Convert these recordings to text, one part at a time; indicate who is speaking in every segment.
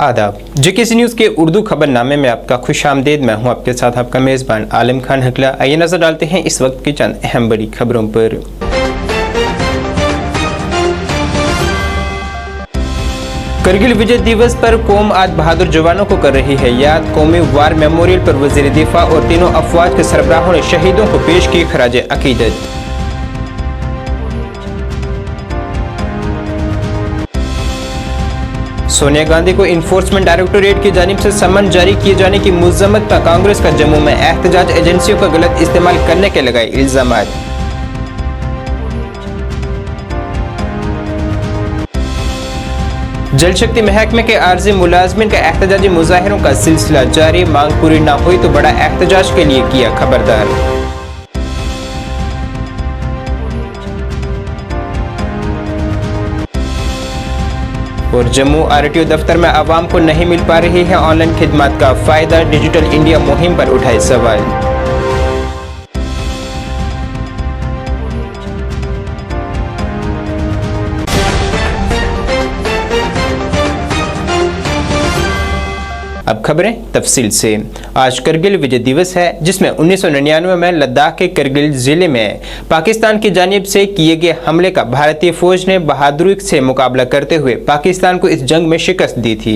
Speaker 1: आदाब। JKC news के उर्दू खबरनामे में आपका खुशामदीद। मैं हूं आपके साथ आपका मेज़बान आलिम खान हकला। आइए नजर डालते हैं इस वक्त की चंद अहम बड़ी खबरों पर। करगिल विजय दिवस पर कौम आज बहादुर जवानों को कर रही है याद। कौमी वार मेमोरियल पर वज़ीर दिफा और तीनों अफवाज के सरबराहों ने शहीदों को पेश की खराज अकीदत। सोनिया गांधी को इन्फोर्समेंट डायरेक्टोरेट की जानिब से समन जारी किए जाने की मुज़म्मत पर कांग्रेस का जम्मू में एहतजाज। एजेंसियों का गलत इस्तेमाल करने के लगाए इल्जामात। जल शक्ति महकमे के आर्जी मुलाजमिन का एहतजाजी मुजाहिरों का सिलसिला जारी। मांग पूरी ना हुई तो बड़ा एहतजाज के लिए किया खबरदार। और जम्मू आरटीओ दफ्तर में आवाम को नहीं मिल पा रही है ऑनलाइन खिदमत का फायदा। डिजिटल इंडिया मुहिम पर उठाए सवाल। अब खबरें तफसील से। आज करगिल विजय दिवस है, जिसमें 1999 में लद्दाख के करगिल जिले में पाकिस्तान की जानिब से किए गए हमले का भारतीय फौज ने बहादुरी से मुकाबला करते हुए पाकिस्तान को इस जंग में शिकस्त दी थी।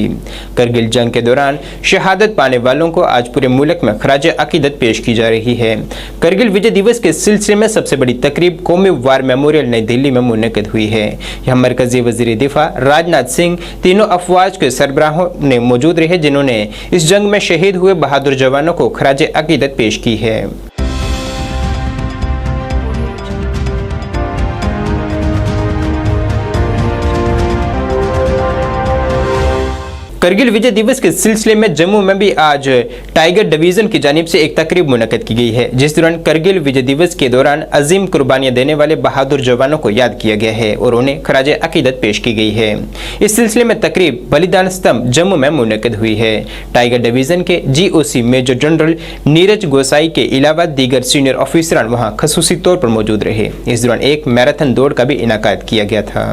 Speaker 1: करगिल जंग के दौरान शहादत पाने वालों को आज पूरे मुल्क में खराज अकीदत पेश की जा रही है। करगिल विजय दिवस के सिलसिले में सबसे बड़ी तकरीब कौमी वार मेमोरियल नई दिल्ली में मुनक़िद हुई है। यहाँ मरकजी वज़ीर दिफा राजनाथ सिंह, तीनों अफवाज के सरबराहों ने मौजूद रहे, जिन्होंने इस जंग में शहीद हुए बहादुर जवानों को खराज अकीदत पेश की है। करगिल विजय दिवस के सिलसिले में जम्मू में भी आज टाइगर डिवीजन की जानिब से एक तकरीब मुनक़िद की गई है, जिस दौरान करगिल विजय दिवस के दौरान अजीम कुर्बानियां देने वाले बहादुर जवानों को याद किया गया है और उन्हें खराज अकीदत पेश की गई है। इस सिलसिले में तकरीब बलिदान स्तंभ जम्मू में मुनक़िद हुई है। टाइगर डिवीजन के GOC मेजर जनरल नीरज गोसाई के अलावा दीगर सीनियर ऑफिसरान वहाँ खसूसी तौर पर मौजूद रहे। इस दौरान एक मैराथन दौड़ का भी इनाकाद किया गया था।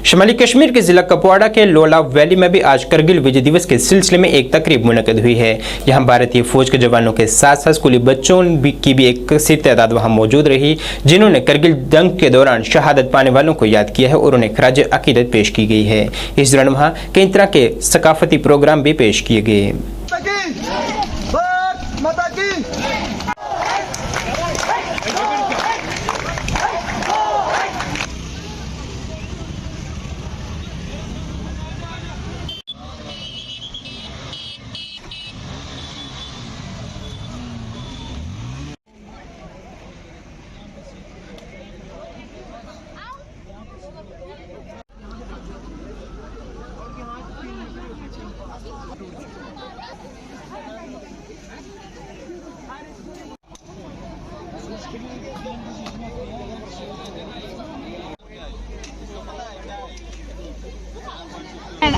Speaker 1: शुमाली कश्मीर के जिला कुपवाड़ा के लोला वैली में भी आज करगिल विजय दिवस के सिलसिले में एक तकरीब मुनक़िद हुई है। यहाँ भारतीय फौज के जवानों के साथ साथ स्कूली बच्चों की भी एक कसीर तादाद वहाँ मौजूद रही, जिन्होंने करगिल जंग के दौरान शहादत पाने वालों को याद किया है और उन्हें खराज अकीदत पेश की गई है। इस दौरान वहाँ कई तरह के सकाफती प्रोग्राम भी पेश किए गए।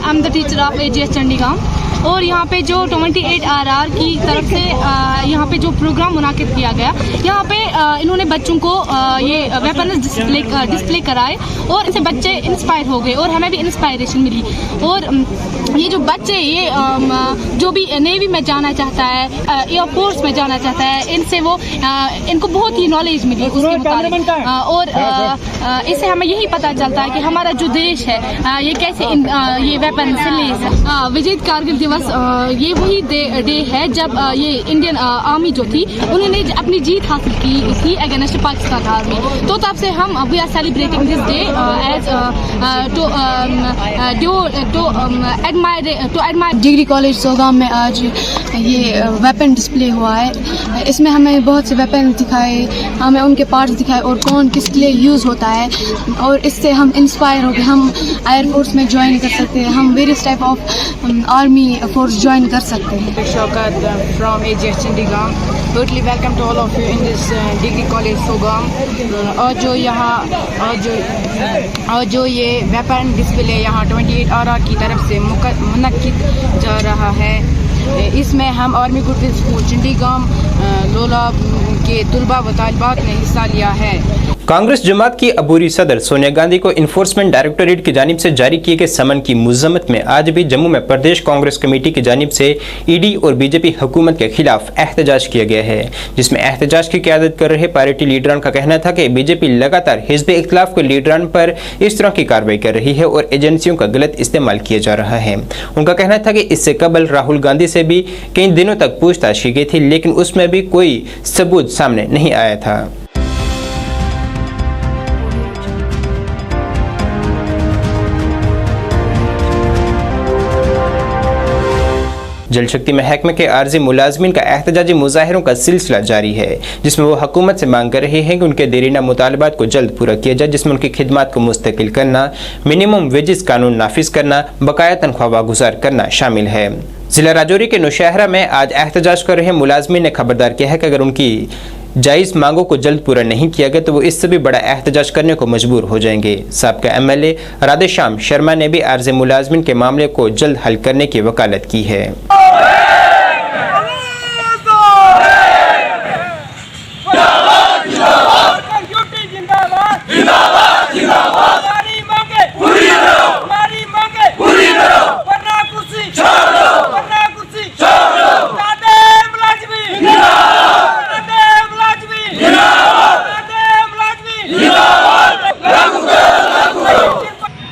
Speaker 2: I'm the teacher of AGS Chandigarh और यहाँ पे जो 28 RR की तरफ से यहाँ पे जो प्रोग्राम मुनाकिद किया गया, यहाँ पे इन्होंने बच्चों को ये वेपन डिस्प्ले कराए और इनसे बच्चे इंस्पायर हो गए और हमें भी इंस्पायरेशन मिली। और ये जो बच्चे ये जो भी नेवी में जाना चाहता है, एयरफोर्स में जाना चाहता है, इनसे वो इनको बहुत ही नॉलेज मिली उसके मुताबिक। और इससे हमें यही पता चलता है कि हमारा जो देश है ये कैसे ये वेपन से लेस है। विजय कारगिल दिवस ये वही डे है जब ये इंडियन आर्मी जो थी उन्होंने अपनी जीत हासिल की थी अगेंस्ट पाकिस्तान आर्मी। तो तब से हम we are celebrating this day as to admire.
Speaker 3: Degree college Sogam में आज ये वेपन डिस्प्ले हुआ है। इसमें हमें बहुत से वेपन दिखाए, हमें उनके पार्ट्स दिखाए और कौन किस लिए यूज़ होता है, और इससे हम इंस्पायर हो गए। हम एयरफोर्स में ज्वाइन कर सकते हैं, हम various type of army force join कर सकते हैं।
Speaker 4: Shaukat from AGS Chandigarh, totally welcome to all of you in this degree college Sogam. और जो यहाँ और जो ये वेपन डिस्प्ले यहाँ 28 RR की तरफ से मुनक्किद जा रहा है, इसमें हम आर्मी ग्रुप स्कूल चंडीगाम लोला के तलबा व तालिबात ने हिस्सा लिया है।
Speaker 1: कांग्रेस जमात की अबूरी सदर सोनिया गांधी को इन्फोर्समेंट डायरेक्टोरेट की जानिब से जारी किए गए समन की मुजम्मत में आज भी जम्मू में प्रदेश कांग्रेस कमेटी की जानिब से ईडी और बीजेपी हुकूमत के खिलाफ एहतजाज किया गया है, जिसमें एहतजाज की क़यादत कर रहे पार्टी लीडरान का कहना था कि बीजेपी लगातार हिज़्ब इख्तिलाफ के लीडरान पर इस तरह की कार्रवाई कर रही है और एजेंसियों का गलत इस्तेमाल किया जा रहा है। उनका कहना था कि इससे कबल राहुल गांधी से भी कई दिनों तक पूछताछ की गई थी, लेकिन उसमें भी कोई सबूत सामने नहीं आया था। जल शक्ति महकमे के आर्जी मुलाजमीन का एहतजाजी मुजाहिरों का सिलसिला जारी है, जिसमें वो हुकूमत से मांग कर रहे हैं कि उनके देरीना मुतालबात को जल्द पूरा किया जाए, जिसमें उनकी खिदमात को मुस्तकिल करना, मिनिमम वेजेस कानून नाफिज करना, बकाया तनख्वाह वागुजार करना शामिल है। जिला राजौरी के नौशहरा में आज एहतजाज कर रहे मुलाजमीन ने खबरदार किया है कि अगर उनकी जायज़ मांगों को जल्द पूरा नहीं किया गया तो वो इससे भी बड़ा एहतजाज करने को मजबूर हो जाएंगे। साबका MLA राधेश्याम शर्मा ने भी आर्ज़ मुलाजमीन के मामले को जल्द हल करने की वकालत की है।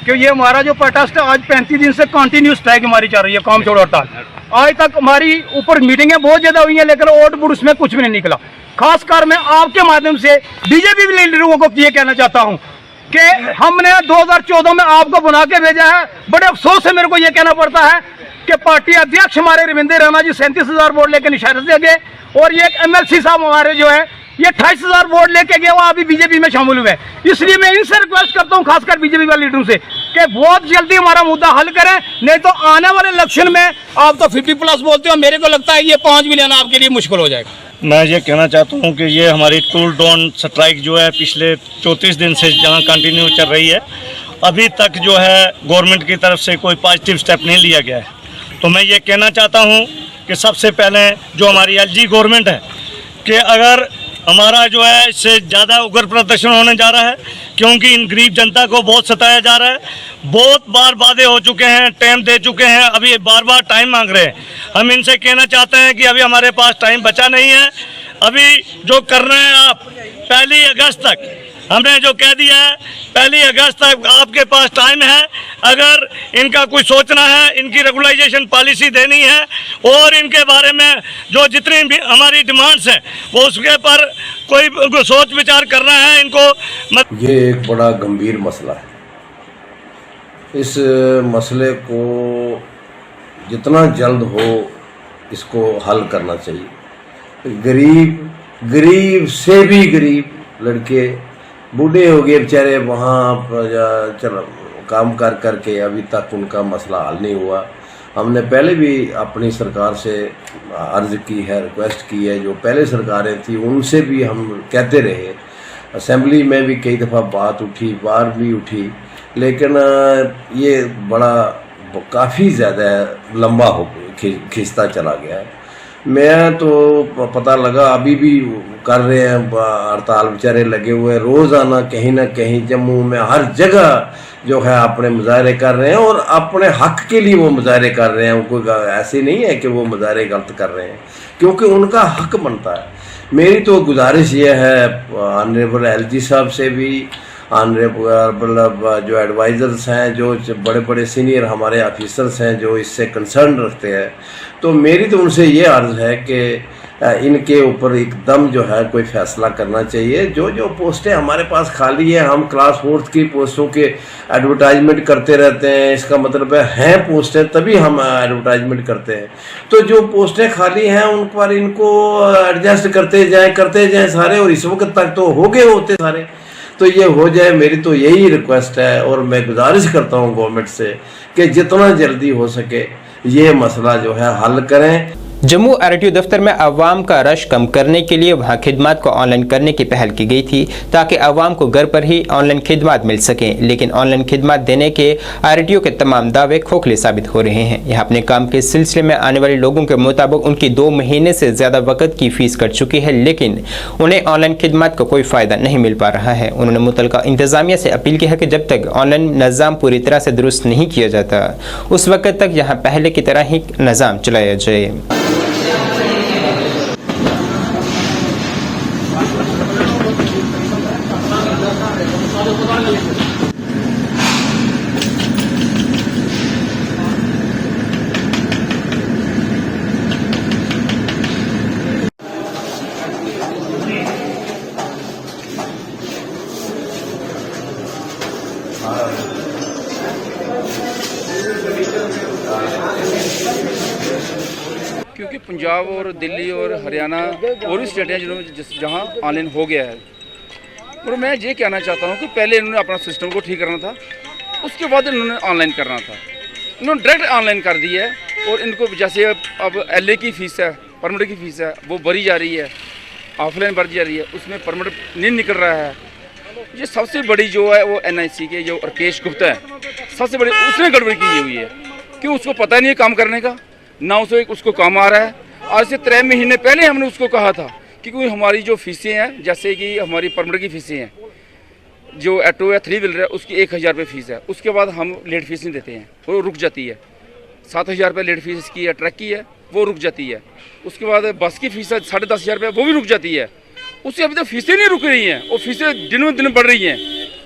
Speaker 5: कि ये हमारा जो प्रोटेस्ट आज 35 दिन से कंटिन्यू स्ट्राइक हमारी चल रही है, काम छोड़ो हड़ताल। आज तक हमारी ऊपर मीटिंगें बहुत ज्यादा हुई हैं, लेकिन आउटपुट उसमें कुछ भी नहीं निकला। खासकर मैं आपके माध्यम से बीजेपी लीडरों को ये कहना चाहता हूं कि हमने 2014 में आपको बुला के भेजा है। बड़े अफसोस से मेरे को ये कहना पड़ता है कि पार्टी अध्यक्ष हमारे रविंद्र राणा जी 37,000 वोट लेकर निशाने से गए, और ये MLC साहब हमारे जो है ये 28,000 वोट लेके गए, वो अभी बीजेपी में शामिल हुए। इसलिए मैं इनसे रिक्वेस्ट करता हूं, खासकर बीजेपी वाले लीडरों से, कि बहुत जल्दी हमारा मुद्दा हल करें, नहीं तो आने वाले इलेक्शन में आप तो 50+ बोलते हो, मेरे को लगता है ये 5 भी लेना आपके लिए मुश्किल हो जाएगा।
Speaker 6: मैं ये कहना चाहता हूँ कि ये हमारी टूल डाउन स्ट्राइक जो है पिछले 34 दिन से जहाँ कंटिन्यू चल रही है, अभी तक जो है गवर्नमेंट की तरफ से कोई पॉजिटिव स्टेप नहीं लिया गया है। तो मैं ये कहना चाहता हूँ कि सबसे पहले जो हमारी LG गवर्नमेंट है कि अगर हमारा जो है इससे ज़्यादा उग्र प्रदर्शन होने जा रहा है, क्योंकि इन गरीब जनता को बहुत सताया जा रहा है। बहुत बार वादे हो चुके हैं, टाइम दे चुके हैं, अभी बार बार टाइम मांग रहे हैं। हम इनसे कहना चाहते हैं कि अभी हमारे पास टाइम बचा नहीं है। अभी जो कर रहे हैं आप 1 अगस्त तक, हमने जो कह दिया है 1 अगस्त तक आपके पास टाइम है। अगर इनका कुछ सोचना है, इनकी रेगुलाइजेशन पॉलिसी देनी है और इनके बारे में जो जितनी भी हमारी डिमांड्स हैं वो उसके पर कोई सोच विचार करना है इनको।
Speaker 7: ये एक बड़ा गंभीर मसला है। इस मसले को जितना जल्द हो इसको हल करना चाहिए। गरीब से भी गरीब लड़के बूढ़े हो गए बेचारे, वहाँ चलो काम कर करके अभी तक उनका मसला हल नहीं हुआ। हमने पहले भी अपनी सरकार से अर्ज़ की है, रिक्वेस्ट की है, जो पहले सरकारें थी उनसे भी हम कहते रहे। असेंबली में भी कई दफ़ा बात उठी, बार भी उठी, लेकिन ये बड़ा काफ़ी ज़्यादा लंबा हो खिंचता चला गया है। मैं तो पता लगा अभी भी कर रहे हैं हड़ताल, बेचारे लगे हुए, रोज़ाना कहीं ना कहीं जम्मू में हर जगह जो है अपने मुजाहरे कर रहे हैं और अपने हक के लिए वो मुजाहरे कर रहे हैं। कोई ऐसे नहीं है कि वो मुजाहरे गलत कर रहे हैं, क्योंकि उनका हक बनता है। मेरी तो गुजारिश ये है ऑनरेबल LG साहब से भी, ऑनरेबल जो एडवाइज़र्स हैं, जो बड़े बड़े सीनियर हमारे ऑफिसर्स हैं जो इससे कंसर्न रखते हैं, तो मेरी तो उनसे ये अर्ज़ है कि इनके ऊपर एकदम जो है कोई फ़ैसला करना चाहिए। जो जो पोस्टें हमारे पास खाली है, हम क्लास 4th की पोस्टों के एडवर्टाइजमेंट करते रहते हैं, इसका मतलब है पोस्टें तभी हम एडवर्टाइजमेंट करते हैं। तो जो पोस्टें खाली हैं उन पर इनको एडजस्ट करते जाएं सारे, और इस वक्त तक तो हो गए होते सारे, तो ये हो जाए। मेरी तो यही रिक्वेस्ट है और मैं गुजारिश करता हूँ गवर्नमेंट से कि जितना जल्दी हो सके ये मसला जो है हल करें।
Speaker 1: जम्मू आरटीओ दफ्तर में अवाम का रश कम करने के लिए वहां खिदमात को ऑनलाइन करने की पहल की गई थी ताकि अवाम को घर पर ही ऑनलाइन खिदमात मिल सकें, लेकिन ऑनलाइन खिदमात देने के आरटीओ के तमाम दावे खोखले साबित हो रहे हैं। यहां अपने काम के सिलसिले में आने वाले लोगों के मुताबिक उनकी 2 महीने से ज्यादा वक्त की फीस कट चुकी है, लेकिन उन्हें ऑनलाइन खिदमात का कोई फायदा नहीं मिल पा रहा है। उन्होंने मुतलका इंतजामिया से अपील की है कि जब तक ऑनलाइन निज़ाम पूरी तरह से दुरुस्त नहीं किया जाता उस वक्त तक यहाँ पहले की तरह ही निज़ाम चलाया जाए।
Speaker 8: क्योंकि पंजाब और दिल्ली और हरियाणा और भी स्टेट हैं जहाँ ऑनलाइन हो गया है, और मैं ये कहना चाहता हूँ कि पहले इन्होंने अपना सिस्टम को ठीक करना था, उसके बाद इन्होंने ऑनलाइन करना था। इन्होंने डायरेक्ट ऑनलाइन कर दी है और इनको जैसे अब LA की फ़ीस है, परमिट की फ़ीस है, वो भरी जा रही है, ऑफलाइन भरी जा रही है, उसमें परमिट नहीं निकल रहा है। ये सबसे बड़ी जो है वो NIC के जो राकेश गुप्ता है, सबसे बड़ी उसने गड़बड़ी की हुई है कि उसको पता नहीं है काम करने का, ना उसको काम आ रहा है। आज से 3 महीने पहले हमने उसको कहा था कि कोई हमारी जो फीसें हैं, जैसे कि हमारी परमिट की फ़ीसें हैं, जो ऑटो या 3 व्हीलर है उसकी 1000 रुपये फ़ीस है, उसके बाद हम लेट फीस नहीं देते हैं, वो रुक जाती है। 7000 रुपये लेट फीस की है, ट्रक की है, वो रुक जाती है। उसके बाद बस की फ़ीस है 10,500 रुपये, वो भी रुक जाती है। उससे अभी तक फीसें नहीं रुक रही हैं और फीसें दिन ब दिन बढ़ रही हैं।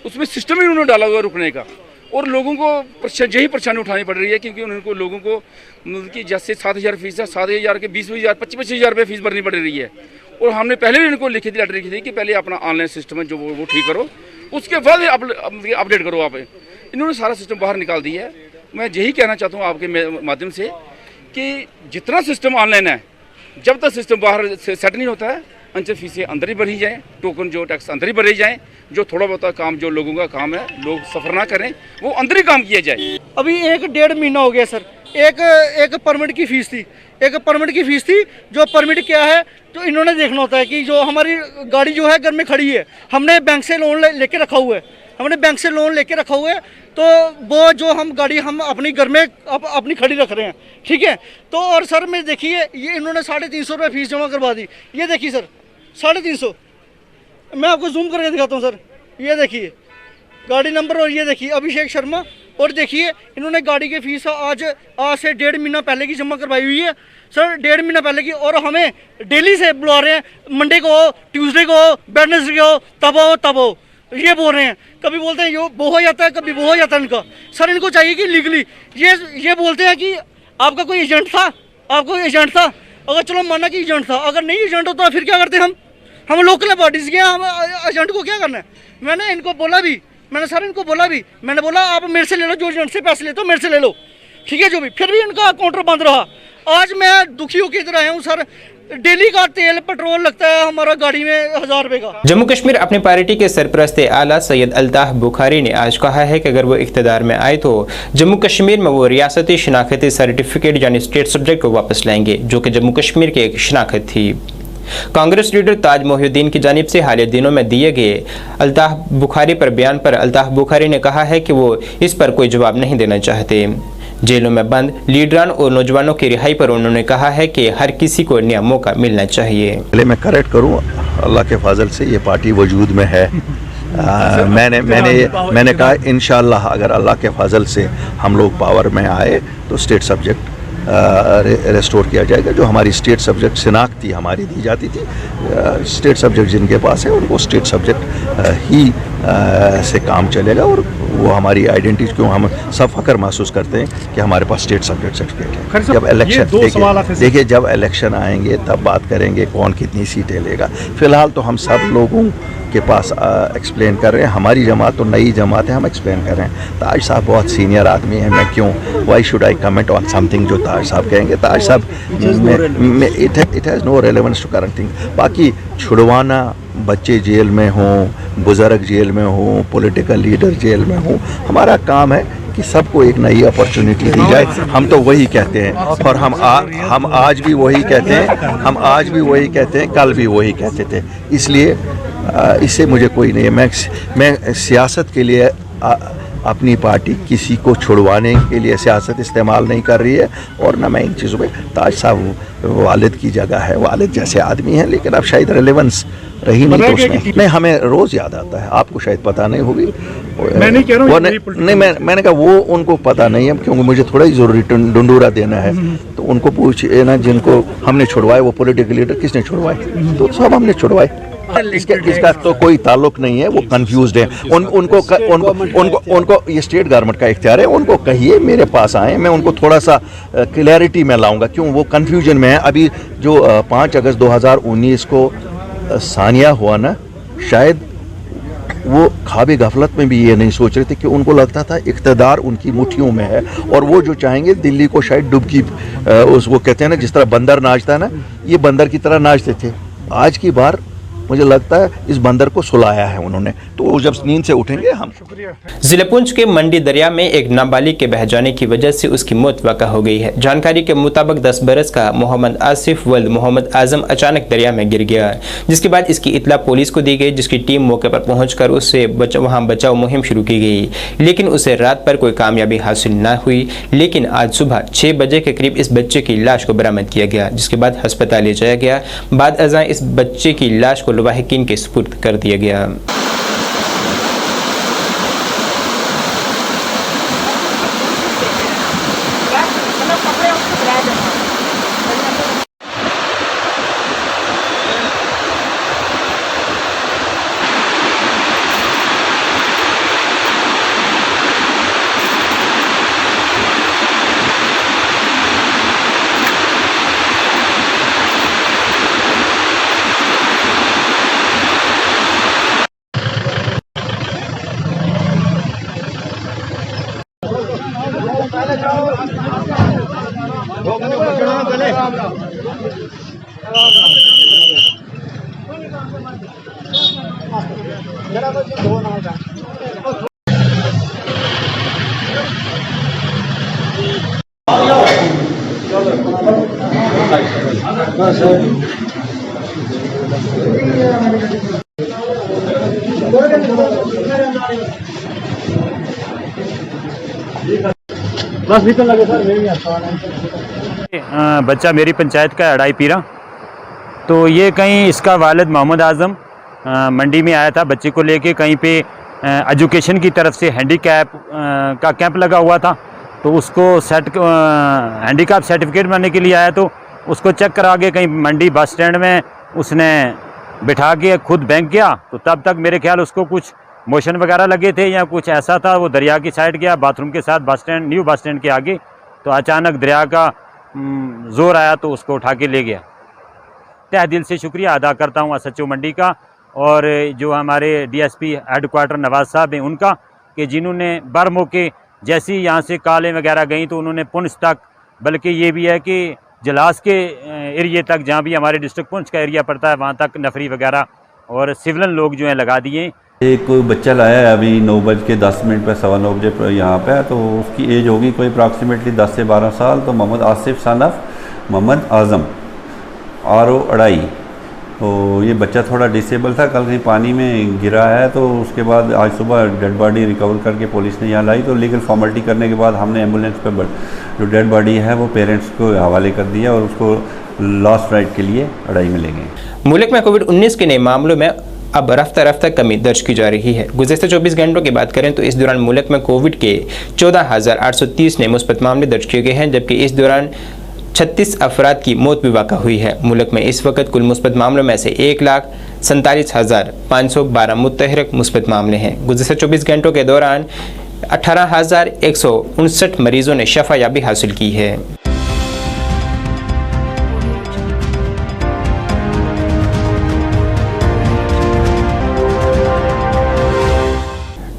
Speaker 8: उसमें सिस्टम ही उन्होंने डाला हुआ रुकने का, और लोगों को यही परेशानी उठानी पड़ रही है क्योंकि उनको लोगों को मतलब कि जैसे 7000 फीस है, 7000 के 20,000 25,000 रुपये फीस भरनी पड़ रही है। और हमने पहले भी इनको लेटर लिखी थी कि पहले अपना ऑनलाइन सिस्टम है जो वो ठीक करो, उसके बाद अपडेट करो आप। इन्होंने सारा सिस्टम बाहर निकाल दिया है। मैं यही कहना चाहता हूँ आपके माध्यम से कि जितना सिस्टम ऑनलाइन है, जब तक सिस्टम बाहर से सेट नहीं होता है, अंचल फीसें अंदर ही भरी जाएँ, टोकन जो टैक्स अंदर ही भरे जाएँ, जो थोड़ा बहुत काम जो लोगों का काम है लोग सफ़र ना करें, वो अंदर ही काम किया जाए।
Speaker 9: अभी 1-1.5 महीना हो गया सर। एक परमिट की फ़ीस थी, जो परमिट क्या है जो इन्होंने देखना होता है कि जो हमारी गाड़ी जो है घर में खड़ी है, हमने बैंक से लोन लेके रखा हुआ है, तो वो जो हम गाड़ी हम अपनी घर में अपनी खड़ी रख रहे हैं, ठीक है। तो और सर मैं देखिए ये इन्होंने 350 रुपये फीस जमा करवा दी। ये देखिए सर 350, मैं आपको जूम करके दिखाता हूँ सर। ये देखिए गाड़ी नंबर और ये देखिए अभिषेक शर्मा, और देखिए इन्होंने गाड़ी की फ़ीस आज से 1.5 महीना पहले की जमा करवाई हुई है सर, 1.5 महीना पहले की। और हमें डेली से बुला रहे हैं, मंडे को, ट्यूसडे को, वेडनेसडे को, तब हो ये बोल रहे हैं। कभी बोलते हैं वो हो जाता है, कभी वो हो जाता है इनका। सर इनको चाहिए कि लीगली ये बोलते हैं कि आपका कोई एजेंट था, अगर चलो माना कि एजेंट था, अगर नहीं एजेंट होता फिर क्या करते हम लोकल पार्टीज के, हम एजेंट को क्या करना है। मैंने इनको बोला भी, मैंने बोला आप मेरे से ले लो, जो एजेंट से पैसे लेते हो मेरे से ले लो, ठीक है, जो भी। फिर भी इनका काउंटर बंद रहा। आज मैं दुखी होकर इधर आया हूँ सर। डेली का तेल पेट्रोल लगता है हमारा गाड़ी में 1000 रुपये का।
Speaker 1: जम्मू कश्मीर अपनी पार्टी के सरपरस्त आला सैयद अल्ताफ बुखारी ने आज कहा है कि अगर वो इख्तियार में आए तो जम्मू कश्मीर में वो रियासती शनाख्ती सर्टिफिकेट यानी स्टेट सब्जेक्ट को वापस लाएंगे, जो कि जम्मू कश्मीर की एक शनाख्त थी। कांग्रेस लीडर ताज मोहिउद्दीन की जानिब से हालिया दिनों में दिए गए अल्ताफ बुखारी पर बयान पर अल्ताफ बुखारी ने कहा है कि वो इस पर कोई जवाब नहीं देना चाहते। जेलों में बंद लीडरान और नौजवानों की रिहाई पर उन्होंने कहा है कि हर किसी को नया मौका मिलना चाहिए।
Speaker 10: पहले मैं करेक्ट करूं, अल्लाह के फजल से ये पार्टी वजूद में है। मैंने कहा इंशाअल्लाह अगर अल्लाह के फजल से हम लोग पावर में आए तो स्टेट सब्जेक्ट रेस्टोर किया जाएगा। जो हमारी स्टेट सब्जेक्ट शिनाख्ती हमारी दी जाती थी, स्टेट सब्जेक्ट जिनके पास है उनको स्टेट सब्जेक्ट ही से काम चलेगा, और वो हमारी आइडेंटिटी क्यों हम सब फख्र महसूस करते हैं कि हमारे पास स्टेट सब्जेक्ट सर्टिफिकेट है। जब इलेक्शन देखिए जब इलेक्शन आएंगे तब बात करेंगे कौन कितनी सीटें लेगा। फिलहाल तो हम सब लोगों के पास एक्सप्लेन कर रहे हैं, हमारी जमात तो नई जमात है, हम एक्सप्लेन कर रहे हैं। ताज साहब बहुत सीनियर आदमी हैं, मैं क्यों why should I comment on something जो ताज साहब कहेंगे। ताज साहब it has no relevance to current thing. बाकी छुड़वाना, बच्चे जेल में हों, बुज़ुर्ग जेल में हों, पॉलिटिकल लीडर जेल में हों, हमारा काम है कि सबको एक नई अपॉर्चुनिटी दी जाए। हम तो वही कहते हैं और हम आज भी वही कहते हैं, हम आज भी वही कहते हैं, कल भी वही कहते थे। इसलिए इससे मुझे कोई नहीं है। मैं सियासत के लिए अपनी पार्टी किसी को छुड़वाने के लिए सियासत इस्तेमाल नहीं कर रही है और ना मैं इन चीज़ों में। ताज साहब वालिद की जगह है, वालिद जैसे आदमी हैं, लेकिन अब शायद रेलेवेंस रही नहीं तो उसमें नहीं, हमें रोज़ याद आता है। आपको शायद पता नहीं होगी, मैं नहीं कह रहा हूँ नहीं, मैंने कहा वो उनको पता नहीं है, क्योंकि मुझे थोड़ा ही ज़रूरी डंडूरा देना है। तो उनको पूछिए ना, जिनको हमने छुड़वाए वो पॉलिटिकल लीडर किसने छुड़वाए, तो सब हमने छुड़वाए। इसका तो कोई ताल्लुक नहीं है, वो कंफ्यूज्ड है। उनको ये स्टेट गवर्नमेंट का इख्तियार है, उनको कहिए मेरे पास आए, मैं उनको थोड़ा सा क्लैरिटी में लाऊंगा, क्यों वो कंफ्यूजन में है। अभी जो 5 अगस्त 2019 को सानिया हुआ ना, शायद वो ख्वाब गफलत में भी ये नहीं सोच रहे थे कि उनको लगता था इक़्तिदार उनकी मुट्ठियों में है और वो जो चाहेंगे दिल्ली को शायद डुबकी वो कहते हैं ना, जिस तरह बंदर नाचता है ना, ये बंदर की तरह नाचते थे। आज की बार मुझे लगता है इस बंदर को सुलाया है उन्होंने, तो वो जब नींद से उठेंगे हम।
Speaker 1: जिला पुंछ के मंडी दरिया में एक नाबालिग के बह जाने की वजह से उसकी मौत वाक़ा हो गई है। जानकारी के मुताबिक 10 बरस का मोहम्मद आसिफ वल्द मोहम्मद आजम अचानक दरिया में गिर गया, जिसके बाद इसकी इतला पुलिस को दी गई, जिसकी टीम मौके पर पहुंचकर उससे वहाँ बचाव मुहिम शुरू की गई, लेकिन उसे रात पर कोई कामयाबी हासिल न हुई। लेकिन आज सुबह 6 बजे के करीब इस बच्चे की लाश को बरामद किया गया, जिसके बाद अस्पताल ले जाया गया। बाद अज़ां इस बच्चे की लाश को लवाहिकीन के सुपुर्द कर दिया गया।
Speaker 11: बच्चा मेरी पंचायत का अड़ाई पीरा। तो ये कहीं इसका वालिद मोहम्मद आज़म मंडी में आया था बच्चे को लेके, कहीं पे एजुकेशन की तरफ से हैंडीकैप का कैंप लगा हुआ था, तो उसको हैंडीकैप सर्टिफिकेट बनाने के लिए आया, तो उसको चेक करा के कहीं मंडी बस स्टैंड में उसने बिठा के खुद बैंक गया। तो तब तक मेरे ख्याल उसको कुछ मोशन वगैरह लगे थे या कुछ ऐसा था, वो दरिया की साइड गया बाथरूम के साथ bus stand, new bus stand के आगे। तो अचानक दरिया का ज़ोर आया तो उसको उठा के ले गया। तहे दिल से शुक्रिया अदा करता हूँ SHO मंडी का और जो हमारे DSP हेडक्वार्टर नवाज साहब हैं उनका, कि जिन्होंने बर मौके जैसी यहाँ से कालें वगैरह गई तो उन्होंने पुंछ तक, बल्कि ये भी है कि जलास के एरिए तक, जहाँ भी हमारे डिस्ट्रिक्ट पुंछ का एरिया पड़ता है, वहाँ तक नफरी वगैरह और सिविलन लोग जो हैं लगा दिए।
Speaker 12: एक कोई बच्चा लाया है अभी 9:10 पर, 9:15 बजे यहाँ पे, तो उसकी एज होगी कोई अप्रॉक्सीमेटली 10 से 12 साल। तो Mohammad Asif son of Mohammad Azam RO अड़ाई। तो ये बच्चा थोड़ा डिसेबल था, कल कहीं पानी में गिरा है, तो उसके बाद आज सुबह डेड बॉडी रिकवर करके पुलिस ने यहाँ लाई। तो लीगल फॉर्मेलिटी करने के बाद हमने एम्बुलेंस पर जो डेड बॉडी है वो पेरेंट्स को हवाले कर दिया और उसको लास्ट राइड के लिए अड़ाई में ले गए।
Speaker 1: मुल्क में कोविड-19 के नए मामलों में अब रफ्ता कमी दर्ज की जा रही है। गुज़श्ता 24 घंटों की बात करें तो इस दौरान मुल्क में कोविड के 14,830 नए मुस्बत मामले दर्ज किए गए हैं, जबकि इस दौरान 36 अफराद की मौत भी वाक़ा हुई है। मुल्क में इस वक्त कुल मुस्बत मामलों में से 1,47,512 मुतहरक मुस्बत मामले हैं। गुज़श्ता 24 घंटों के दौरान 18,159 मरीजों ने शफा याबी हासिल की है।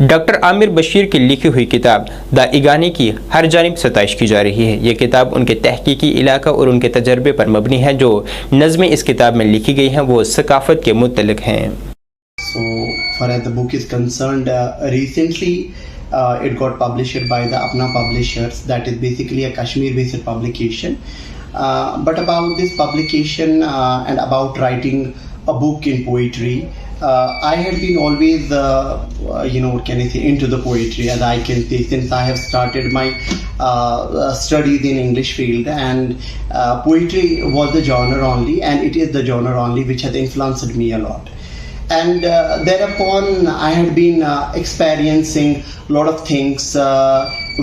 Speaker 1: डॉक्टर आमिर बशीर की लिखी हुई किताब द इगानी की हर जानिब सताइश की जा रही है। ये किताब उनके तहकीकी इलाका और उनके तजर्बे पर मबनी है। जो नज़में इस किताब में लिखी गई हैं वो सकाफ़त के मुतल्लिक़ हैं।
Speaker 13: So far as the book is concerned, recently It got published by the Apna Publishers, that is basically a Kashmir-based publication. But about this publication and about writing a book in poetry, I had been always, what can I say, into the poetry, as I can say, since I have started my studies in English field, and poetry was the genre only, and it is the genre only which has influenced me a lot. And thereupon I had been experiencing a lot of things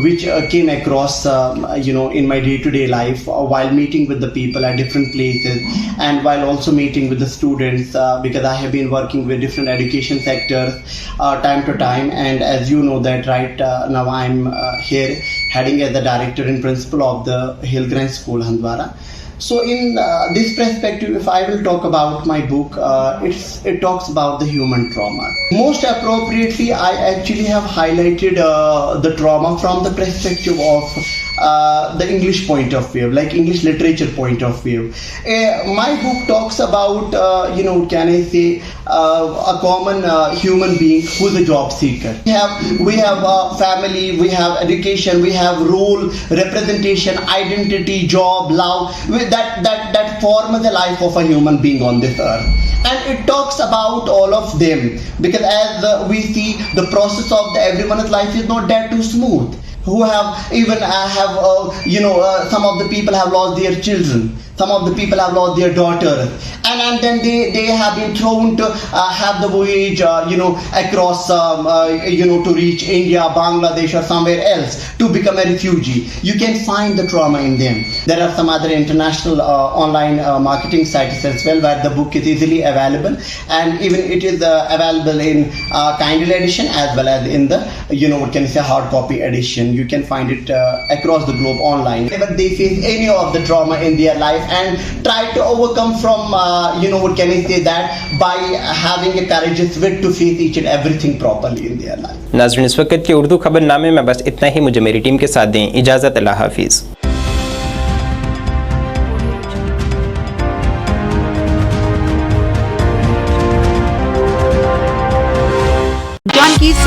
Speaker 13: which came across in my day-to-day life while meeting with the people at different places, and while also meeting with the students, because I have been working with different education sectors time to time. And as you know that right now I'm here heading as the director and principal of the Hillgrange School, Handwara. So in this perspective, if I will talk about my book, it talks about the human trauma. Most appropriately, I actually have highlighted the trauma from the perspective of the English point of view, like English literature point of view. My book talks about, can I say, a common human being who's a job seeker. We have family, we have education, we have role, representation, identity, job, love. That forms the life of a human being on this earth. And it talks about all of them, because as we see, the process of everyone's life is not that too smooth. Who have even some of the people have lost their children, some of the people have lost their daughters, and then they have been thrown to have the voyage across to reach India, Bangladesh, or somewhere else to become a refugee. You can find the trauma in them. There are some other international online marketing sites as well where the book is easily available, and even it is available in Kindle edition as well as in the hard copy edition. You can find it across the globe online. Whenever they face any of the trauma in their life, and try to overcome from that by having a courageous wit to face each and everything properly in their life.
Speaker 1: नाज़रीन, इस वक्त के उर्दू खबरनामे में बस इतना ही। मुझे मेरी team के साथ दें इजाज़त। अल्लाह हाफिज़।